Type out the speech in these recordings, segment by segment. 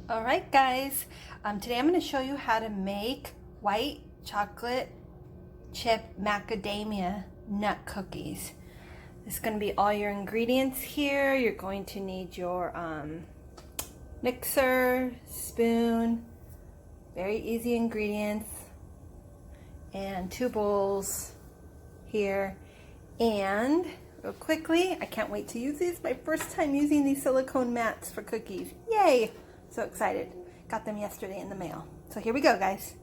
All right, guys, today I'm going to show you how to make white chocolate chip macadamia nut cookies. This is going to be all your ingredients here. You're going to need your mixer, spoon, very easy ingredients, and 2 bowls here. And real quickly, I can't wait to use these. My first time using these silicone mats for cookies. Yay! So excited. Got them yesterday in the mail. So here we go, guys.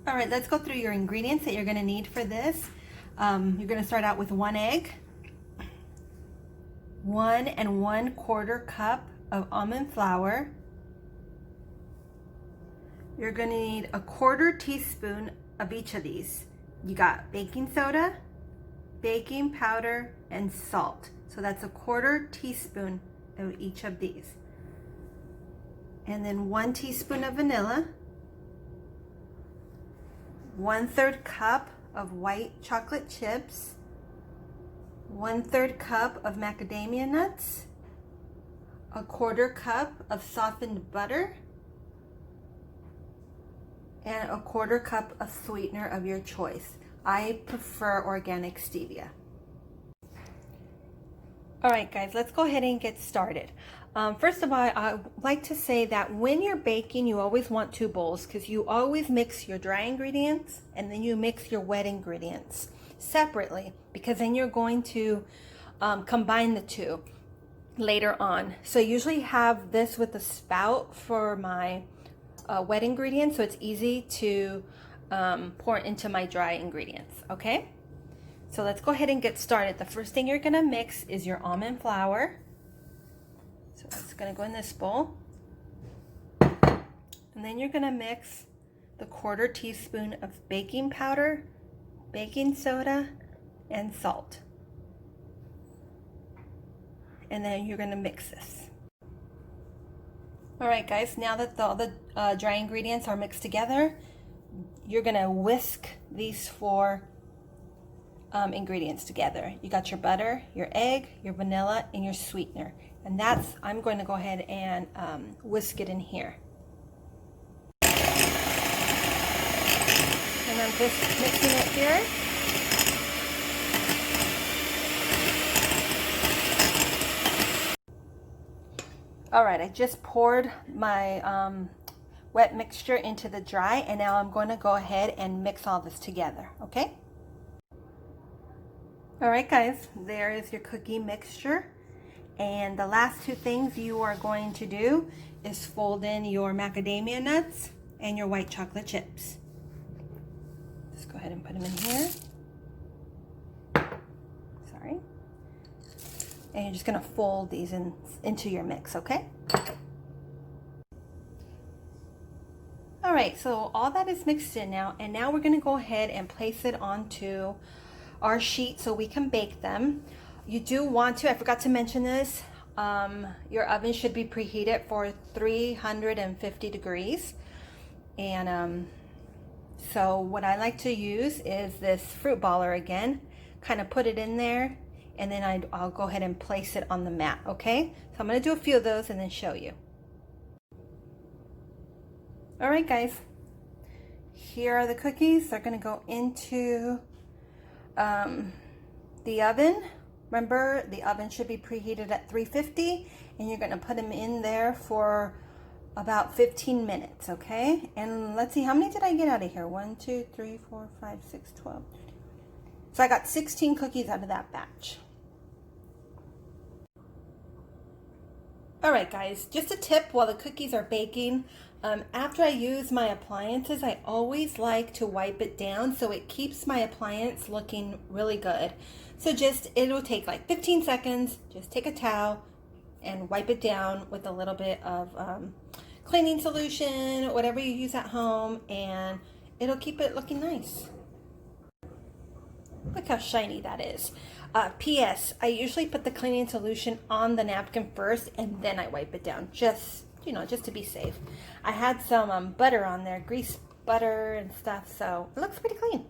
All right, let's go through your ingredients that you're going to need for this. You're going to start out with 1 egg, 1 1/4 cup of almond flour. You're going to need 1/4 teaspoon of each of these. You got baking soda, baking powder, and salt. So that's 1/4 teaspoon of each of these. And then 1 teaspoon of vanilla, 1/3 cup of white chocolate chips, 1/3 cup of macadamia nuts, 1/4 cup of softened butter, and 1/4 cup of sweetener of your choice. I prefer organic stevia. All right, guys, let's go ahead and get started. First of all, I like to say that when you're baking, you always want 2 bowls because you always mix your dry ingredients and then you mix your wet ingredients separately, because then you're going to combine the 2 later on. So I usually have this with a spout for my wet ingredients, so it's easy to pour into my dry ingredients, okay? So let's go ahead and get started. The first thing you're gonna mix is your almond flour. So that's gonna go in this bowl. And then you're gonna mix the 1/4 teaspoon of baking powder, baking soda, and salt. And then you're gonna mix this. All right, guys, now that all the dry ingredients are mixed together, you're gonna whisk these 4 ingredients together. You got your butter, your egg, your vanilla, and your sweetener. And I'm going to go ahead and whisk it in here. And I'm just mixing it here. All right, I just poured my wet mixture into the dry, and now I'm going to go ahead and mix all this together, okay? All right, guys, there is your cookie mixture. And the last 2 things you are going to do is fold in your macadamia nuts and your white chocolate chips. Just go ahead and put them in here. Sorry. And you're just gonna fold these into your mix, okay? All right, so all that is mixed in now, and now we're gonna go ahead and place it onto our sheet so we can bake them. You do want to, I forgot to mention this, your oven should be preheated for 350 degrees. And so what I like to use is this fruit baller again, kind of put it in there, and then I'll go ahead and place it on the mat, okay? So I'm gonna do a few of those and then show you. All right, guys, here are the cookies. They're gonna go into the oven. Remember, the oven should be preheated at 350, and you're going to put them in there for about 15 minutes, okay? And let's see, how many did I get out of here? 1, 2, 3, 4, 5, 6, 12. So I got 16 cookies out of that batch. All right, guys, just a tip while the cookies are baking. After I use my appliances, I always like to wipe it down so it keeps my appliance looking really good. So it'll take like 15 seconds. Just take a towel and wipe it down with a little bit of cleaning solution, whatever you use at home, and it'll keep it looking nice. Look how shiny that is. P.S. I usually put the cleaning solution on the napkin first and then I wipe it down, just to be safe. I had some butter on there, grease butter and stuff, so it looks pretty clean.